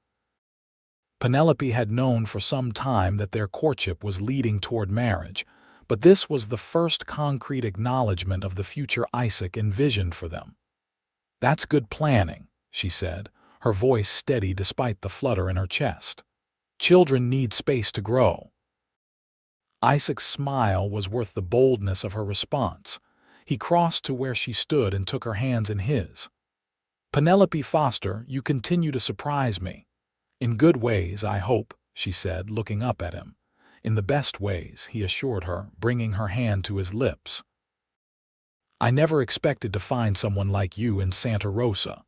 Penelope had known for some time that their courtship was leading toward marriage, but this was the first concrete acknowledgement of the future Isaac envisioned for them. "That's good planning," she said, her voice steady despite the flutter in her chest. "Children need space to grow." Isaac's smile was worth the boldness of her response. He crossed to where she stood and took her hands in his. "Penelope Foster, you continue to surprise me. In good ways, I hope," she said, looking up at him. "In the best ways," he assured her, bringing her hand to his lips. "I never expected to find someone like you in Santa Rosa."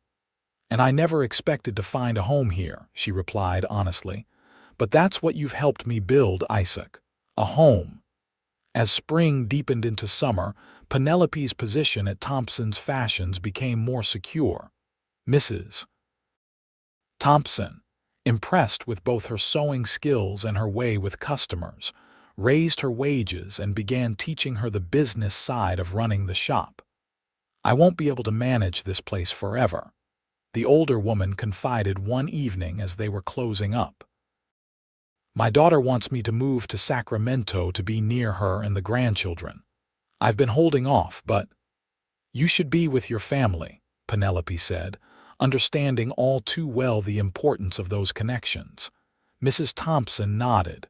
"And I never expected to find a home here," she replied honestly. "But that's what you've helped me build, Isaac. A home." As spring deepened into summer, Penelope's position at Thompson's Fashions became more secure. Mrs. Thompson, impressed with both her sewing skills and her way with customers, raised her wages and began teaching her the business side of running the shop. "I won't be able to manage this place forever," the older woman confided one evening as they were closing up. "My daughter wants me to move to Sacramento to be near her and the grandchildren. I've been holding off, but—" "You should be with your family," Penelope said, understanding all too well the importance of those connections. Mrs. Thompson nodded.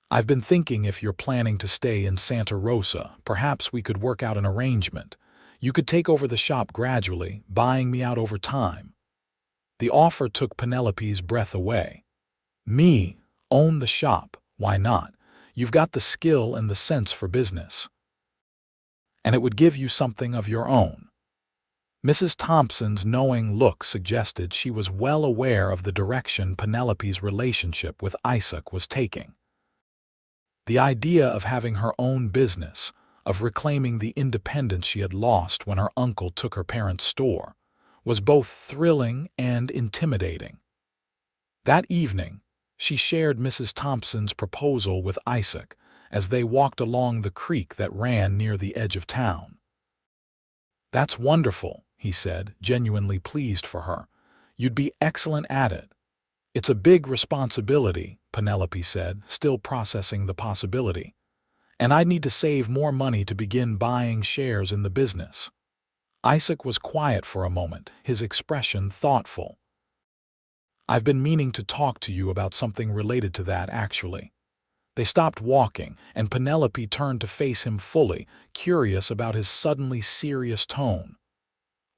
"I've been thinking if you're planning to stay in Santa Rosa, perhaps we could work out an arrangement. You could take over the shop gradually, buying me out over time." The offer took Penelope's breath away. "Me? Own the shop? Why not? You've got the skill and the sense for business. And it would give you something of your own." Mrs. Thompson's knowing look suggested she was well aware of the direction Penelope's relationship with Isaac was taking. The idea of having her own business, of reclaiming the independence she had lost when her uncle took her parents' store, was both thrilling and intimidating. That evening, she shared Mrs. Thompson's proposal with Isaac as they walked along the creek that ran near the edge of town. "That's wonderful," he said, genuinely pleased for her. "You'd be excellent at it." "It's a big responsibility," Penelope said, still processing the possibility. "And I'd need to save more money to begin buying shares in the business." Isaac was quiet for a moment, his expression thoughtful. "I've been meaning to talk to you about something related to that, actually." They stopped walking, and Penelope turned to face him fully, curious about his suddenly serious tone.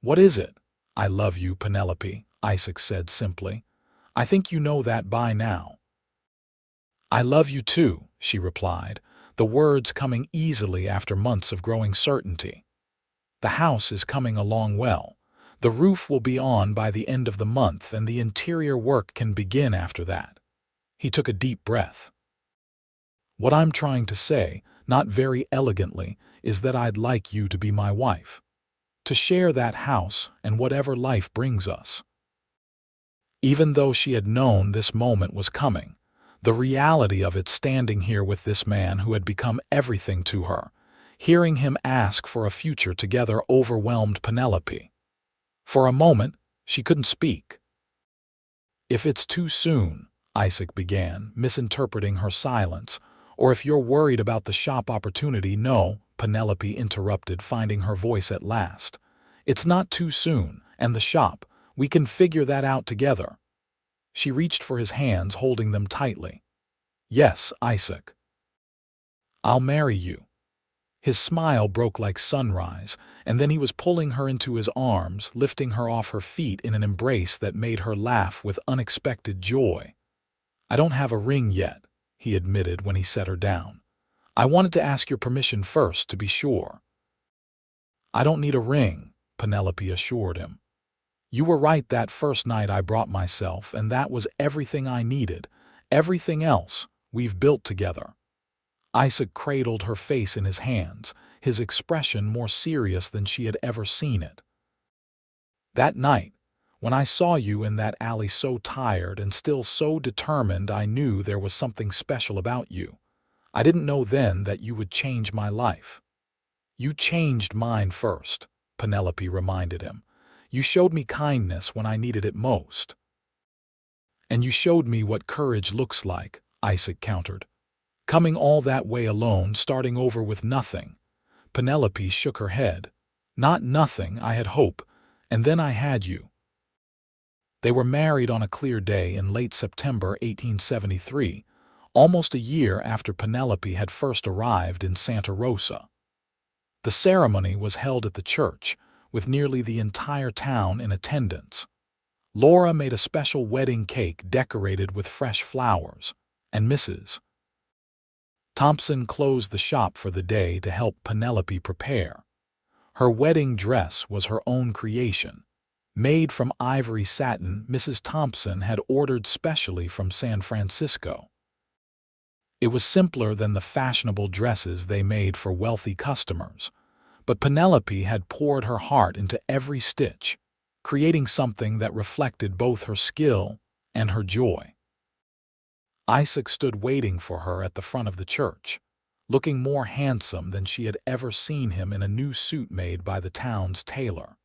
"What is it?" "I love you, Penelope," Isaac said simply. "I think you know that by now." "I love you too," she replied, the words coming easily after months of growing certainty. "The house is coming along well. The roof will be on by the end of the month, and the interior work can begin after that." He took a deep breath. "What I'm trying to say, not very elegantly, is that I'd like you to be my wife. To share that house and whatever life brings us." Even though she had known this moment was coming, the reality of it, standing here with this man who had become everything to her, hearing him ask for a future together, overwhelmed Penelope. For a moment, she couldn't speak. "If it's too soon," Isaac began, misinterpreting her silence, "or if you're worried about the shop opportunity—" "No," Penelope interrupted, finding her voice at last. "It's not too soon, and the shop, we can figure that out together." She reached for his hands, holding them tightly. "Yes, Isaac. I'll marry you." His smile broke like sunrise, and then he was pulling her into his arms, lifting her off her feet in an embrace that made her laugh with unexpected joy. "I don't have a ring yet," he admitted when he set her down. "I wanted to ask your permission first, to be sure." "I don't need a ring," Penelope assured him. "You were right that first night I brought myself, and that was everything I needed. Everything else we've built together." Isaac cradled her face in his hands, his expression more serious than she had ever seen it. "That night, when I saw you in that alley, so tired and still so determined, I knew there was something special about you. I didn't know then that you would change my life." "You changed mine first," Penelope reminded him. "You showed me kindness when I needed it most." "And you showed me what courage looks like," Isaac countered. "Coming all that way alone, starting over with nothing." Penelope shook her head. "Not nothing, I had hope, and then I had you." They were married on a clear day in late September 1873, almost a year after Penelope had first arrived in Santa Rosa. The ceremony was held at the church, with nearly the entire town in attendance. Laura made a special wedding cake decorated with fresh flowers, and Mrs. Thompson closed the shop for the day to help Penelope prepare. Her wedding dress was her own creation. Made from ivory satin Mrs. Thompson had ordered specially from San Francisco. It was simpler than the fashionable dresses they made for wealthy customers, but Penelope had poured her heart into every stitch, creating something that reflected both her skill and her joy. Isaac stood waiting for her at the front of the church, looking more handsome than she had ever seen him in a new suit made by the town's tailor.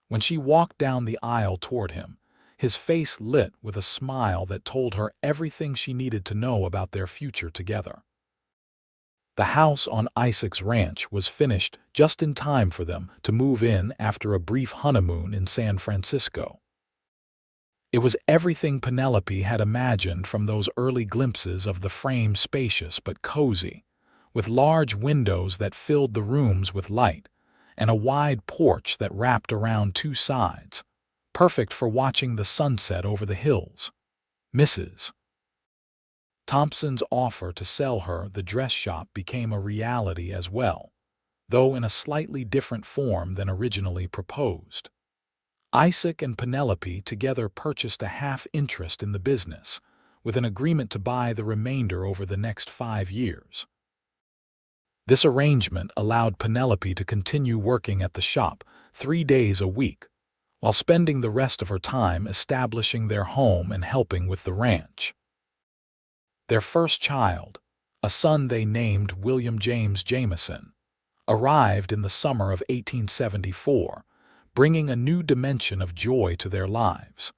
When she walked down the aisle toward him, his face lit with a smile that told her everything she needed to know about their future together. The house on Isaac's ranch was finished just in time for them to move in after a brief honeymoon in San Francisco. It was everything Penelope had imagined from those early glimpses of the frame, spacious but cozy, with large windows that filled the rooms with light, and a wide porch that wrapped around two sides, perfect for watching the sunset over the hills. Mrs. Thompson's offer to sell her the dress shop became a reality as well, though in a slightly different form than originally proposed. Isaac and Penelope together purchased a half interest in the business, with an agreement to buy the remainder over the next 5 years. This arrangement allowed Penelope to continue working at the shop 3 days a week, while spending the rest of her time establishing their home and helping with the ranch. Their first child, a son they named William James Jamison, arrived in the summer of 1874, bringing a new dimension of joy to their lives.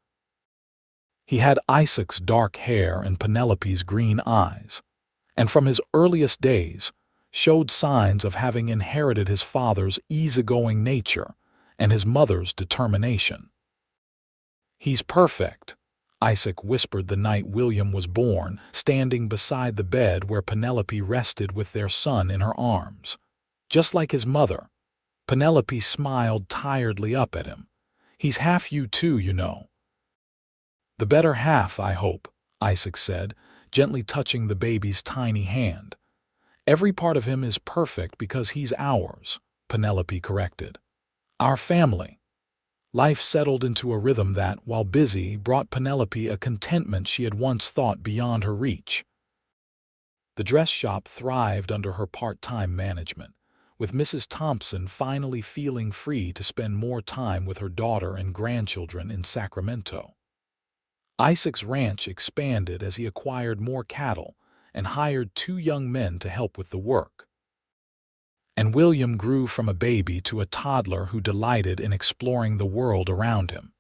He had Isaac's dark hair and Penelope's green eyes, and from his earliest days showed signs of having inherited his father's easygoing nature and his mother's determination. "He's perfect," Isaac whispered the night William was born, standing beside the bed where Penelope rested with their son in her arms. "Just like his mother." Penelope smiled tiredly up at him. "He's half you too, you know." "The better half, I hope," Isaac said, gently touching the baby's tiny hand. "Every part of him is perfect because he's ours," Penelope corrected. "Our family." Life settled into a rhythm that, while busy, brought Penelope a contentment she had once thought beyond her reach. The dress shop thrived under her part-time management, with Mrs. Thompson finally feeling free to spend more time with her daughter and grandchildren in Sacramento. Isaac's ranch expanded as he acquired more cattle and hired 2 young men to help with the work. And William grew from a baby to a toddler who delighted in exploring the world around him.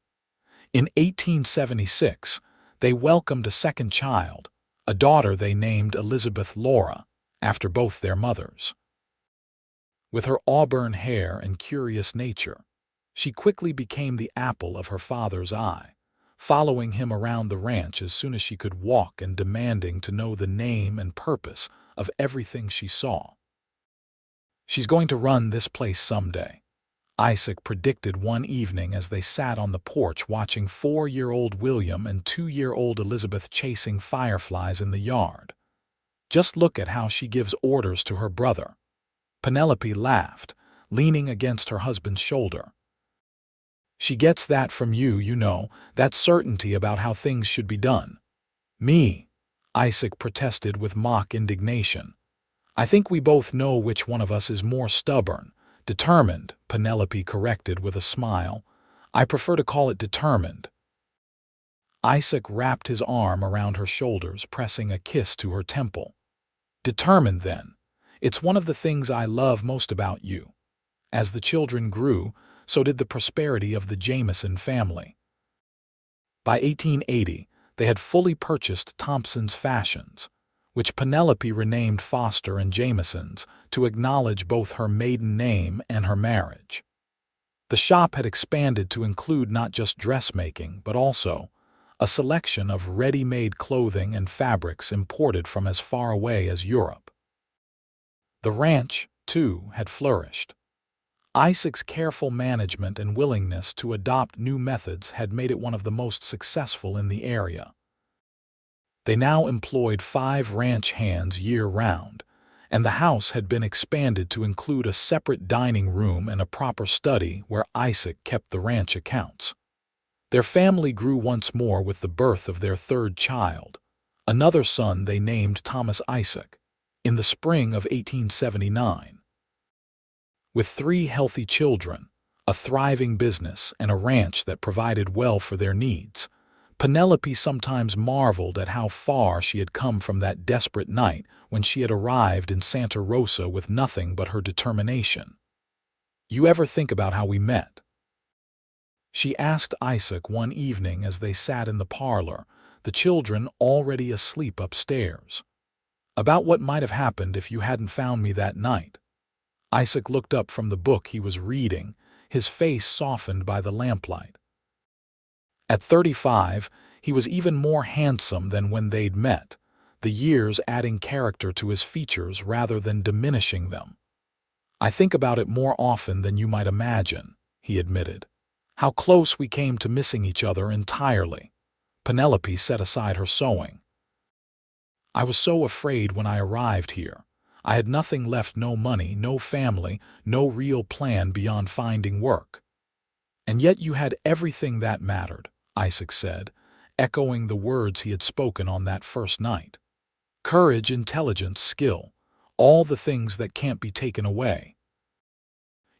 In 1876, they welcomed a second child, a daughter they named Elizabeth Laura, after both their mothers. With her auburn hair and curious nature, she quickly became the apple of her father's eye, following him around the ranch as soon as she could walk and demanding to know the name and purpose of everything she saw. "She's going to run this place someday," Isaac predicted one evening as they sat on the porch watching 4-year-old William and 2-year-old Elizabeth chasing fireflies in the yard. "Just look at how she gives orders to her brother." Penelope laughed, leaning against her husband's shoulder. "She gets that from you, you know, that certainty about how things should be done." "Me," Isaac protested with mock indignation. "I think we both know which one of us is more stubborn." "Determined," Penelope corrected with a smile. "I prefer to call it determined." Isaac wrapped his arm around her shoulders, pressing a kiss to her temple. "Determined, then. It's one of the things I love most about you." As the children grew, so did the prosperity of the Jamison family. By 1880, they had fully purchased Thompson's Fashions, which Penelope renamed Foster and Jamison's to acknowledge both her maiden name and her marriage. The shop had expanded to include not just dressmaking, but also a selection of ready-made clothing and fabrics imported from as far away as Europe. The ranch, too, had flourished. Isaac's careful management and willingness to adopt new methods had made it one of the most successful in the area. They now employed 5 ranch hands year-round, and the house had been expanded to include a separate dining room and a proper study where Isaac kept the ranch accounts. Their family grew once more with the birth of their 3rd child, another son they named Thomas Isaac, in the spring of 1879. With 3 healthy children, a thriving business, and a ranch that provided well for their needs, Penelope sometimes marveled at how far she had come from that desperate night when she had arrived in Santa Rosa with nothing but her determination. "You ever think about how we met?" she asked Isaac one evening as they sat in the parlor, the children already asleep upstairs. "About what might have happened if you hadn't found me that night." Isaac looked up from the book he was reading, his face softened by the lamplight. At 35, he was even more handsome than when they'd met, the years adding character to his features rather than diminishing them. "I think about it more often than you might imagine," he admitted. "How close we came to missing each other entirely." Penelope set aside her sewing. "I was so afraid when I arrived here. I had nothing left, no money, no family, no real plan beyond finding work." "And yet you had everything that mattered," Isaac said, echoing the words he had spoken on that first night. "Courage, intelligence, skill, all the things that can't be taken away."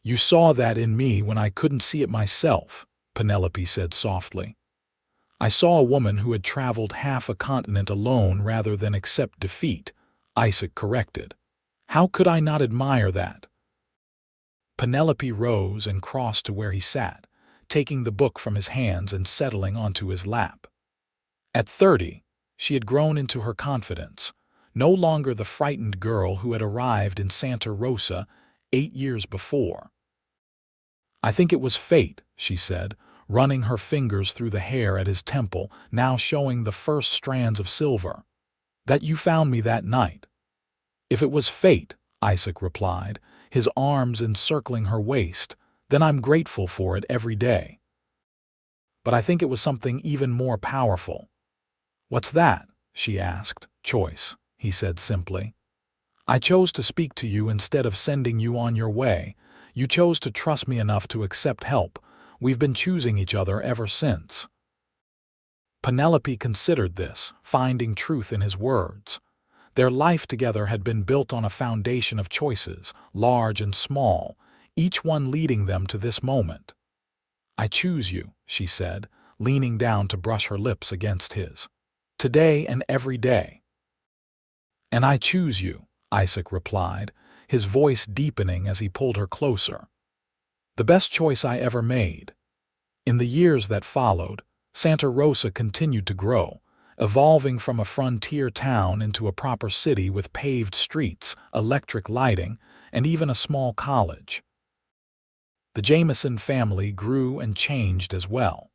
"You saw that in me when I couldn't see it myself," Penelope said softly. "I saw a woman who had traveled half a continent alone rather than accept defeat," Isaac corrected. "How could I not admire that?" Penelope rose and crossed to where he sat, taking the book from his hands and settling onto his lap. At 30, she had grown into her confidence, no longer the frightened girl who had arrived in Santa Rosa 8 years before. "I think it was fate," she said, running her fingers through the hair at his temple, now showing the first strands of silver, "that you found me that night." "If it was fate," Isaac replied, his arms encircling her waist, "then I'm grateful for it every day. But I think it was something even more powerful." "What's that?" she asked. "Choice," he said simply. "I chose to speak to you instead of sending you on your way. You chose to trust me enough to accept help. We've been choosing each other ever since." Penelope considered this, finding truth in his words. Their life together had been built on a foundation of choices, large and small, each one leading them to this moment. "I choose you," she said, leaning down to brush her lips against his. "Today and every day." "And I choose you," Isaac replied, his voice deepening as he pulled her closer. "The best choice I ever made." In the years that followed, Santa Rosa continued to grow, evolving from a frontier town into a proper city with paved streets, electric lighting, and even a small college. The Jamison family grew and changed as well.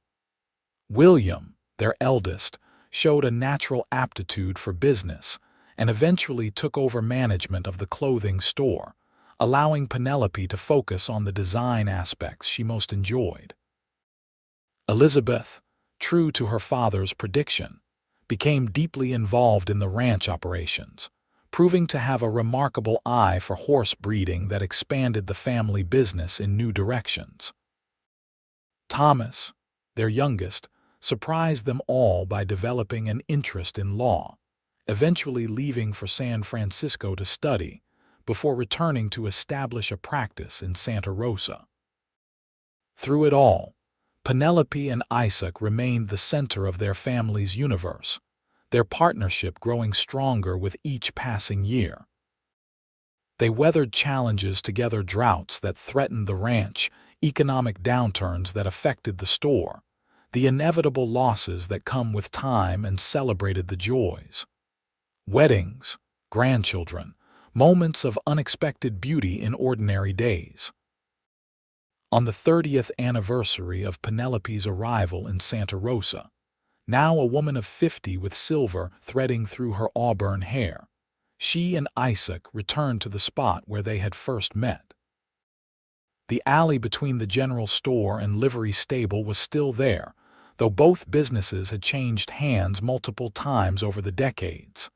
William, their eldest, showed a natural aptitude for business and eventually took over management of the clothing store, allowing Penelope to focus on the design aspects she most enjoyed. Elizabeth, true to her father's prediction, became deeply involved in the ranch operations, proving to have a remarkable eye for horse breeding that expanded the family business in new directions. Thomas, their youngest, surprised them all by developing an interest in law, eventually leaving for San Francisco to study, before returning to establish a practice in Santa Rosa. Through it all, Penelope and Isaac remained the center of their family's universe, their partnership growing stronger with each passing year. They weathered challenges together, droughts that threatened the ranch, economic downturns that affected the store, the inevitable losses that come with time, and celebrated the joys. Weddings, grandchildren, moments of unexpected beauty in ordinary days. On the 30th anniversary of Penelope's arrival in Santa Rosa, now a woman of 50 with silver threading through her auburn hair, she and Isaac returned to the spot where they had first met. The alley between the general store and livery stable was still there, though both businesses had changed hands multiple times over the decades.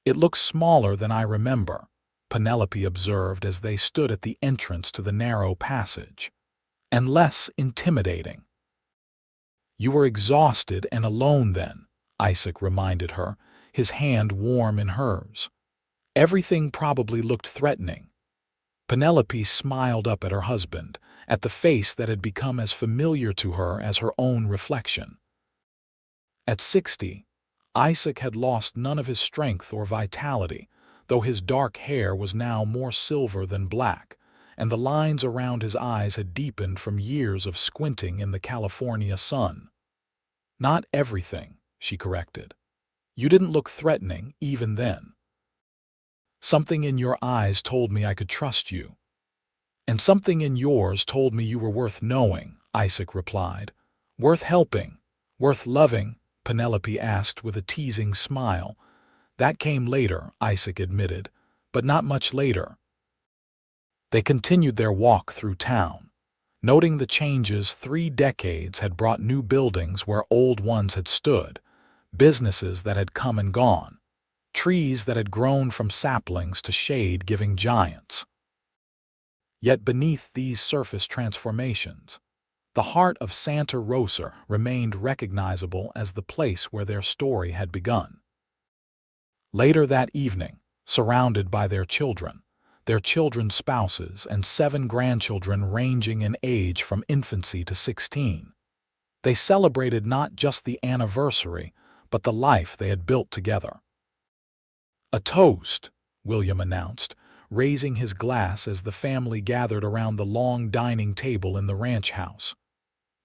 "It looks smaller than I remember," Penelope observed as they stood at the entrance to the narrow passage, "and less intimidating." "You were exhausted and alone then," Isaac reminded her, his hand warm in hers. "Everything probably looked threatening." Penelope smiled up at her husband, at the face that had become as familiar to her as her own reflection. At 60, Isaac had lost none of his strength or vitality, though his dark hair was now more silver than black, and the lines around his eyes had deepened from years of squinting in the California sun. "Not everything," she corrected. "You didn't look threatening even then. Something in your eyes told me I could trust you." "And something in yours told me you were worth knowing," Isaac replied. "Worth helping, worth loving?" Penelope asked with a teasing smile. "That came later," Isaac admitted, "but not much later." They continued their walk through town, noting the changes 3 decades had brought: new buildings where old ones had stood, businesses that had come and gone, trees that had grown from saplings to shade-giving giants. Yet beneath these surface transformations, the heart of Santa Rosa remained recognizable as the place where their story had begun. Later that evening, surrounded by their children's spouses, and 7 grandchildren ranging in age from infancy to 16, they celebrated not just the anniversary, but the life they had built together. "A toast," William announced, raising his glass as the family gathered around the long dining table in the ranch house.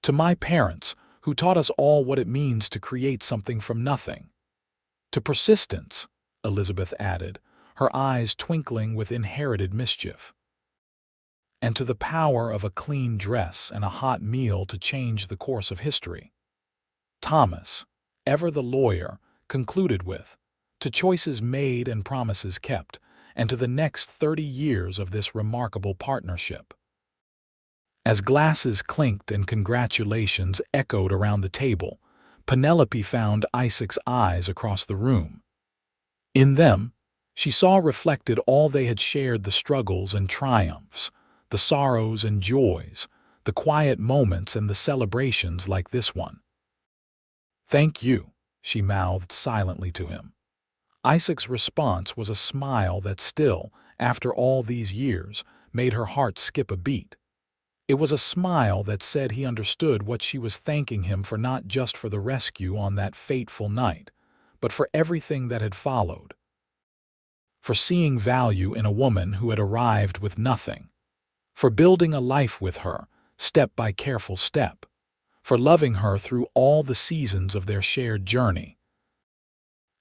"To my parents, who taught us all what it means to create something from nothing. To persistence," Elizabeth added, her eyes twinkling with inherited mischief. "And to the power of a clean dress and a hot meal to change the course of history." Thomas, ever the lawyer, concluded with, "To choices made and promises kept, and to the next 30 years of this remarkable partnership." As glasses clinked and congratulations echoed around the table, Penelope found Isaac's eyes across the room. In them, she saw reflected all they had shared: the struggles and triumphs, the sorrows and joys, the quiet moments and the celebrations like this one. "Thank you," she mouthed silently to him. Isaac's response was a smile that still, after all these years, made her heart skip a beat. It was a smile that said he understood what she was thanking him for, not just for the rescue on that fateful night, but for everything that had followed. For seeing value in a woman who had arrived with nothing. For building a life with her, step by careful step. For loving her through all the seasons of their shared journey.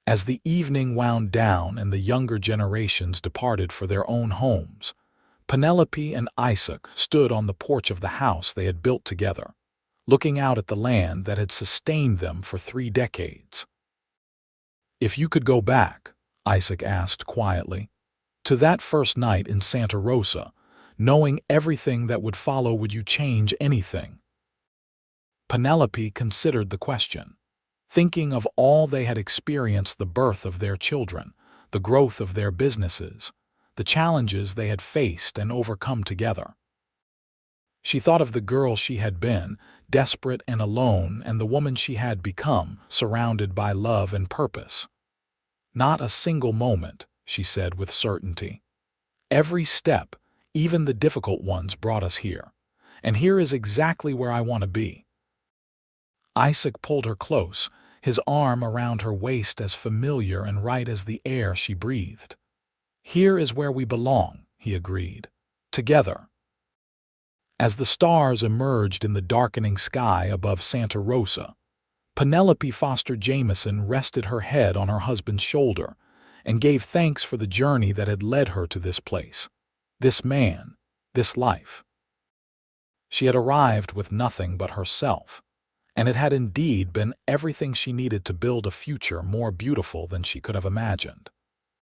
As the evening wound down and the younger generations departed for their own homes, Penelope and Isaac stood on the porch of the house they had built together, looking out at the land that had sustained them for 3 decades. "If you could go back," Isaac asked quietly, "to that first night in Santa Rosa, knowing everything that would follow, would you change anything?" Penelope considered the question, thinking of all they had experienced: the birth of their children, the growth of their businesses, the challenges they had faced and overcome together. She thought of the girl she had been, desperate and alone, and the woman she had become, surrounded by love and purpose. "Not a single moment," she said with certainty. "Every step, even the difficult ones, brought us here. And here is exactly where I want to be." Isaac pulled her close, his arm around her waist, as familiar and right as the air she breathed. "Here is where we belong," he agreed. "Together." As the stars emerged in the darkening sky above Santa Rosa, Penelope Foster Jamison rested her head on her husband's shoulder and gave thanks for the journey that had led her to this place, this man, this life. She had arrived with nothing but herself, and it had indeed been everything she needed to build a future more beautiful than she could have imagined.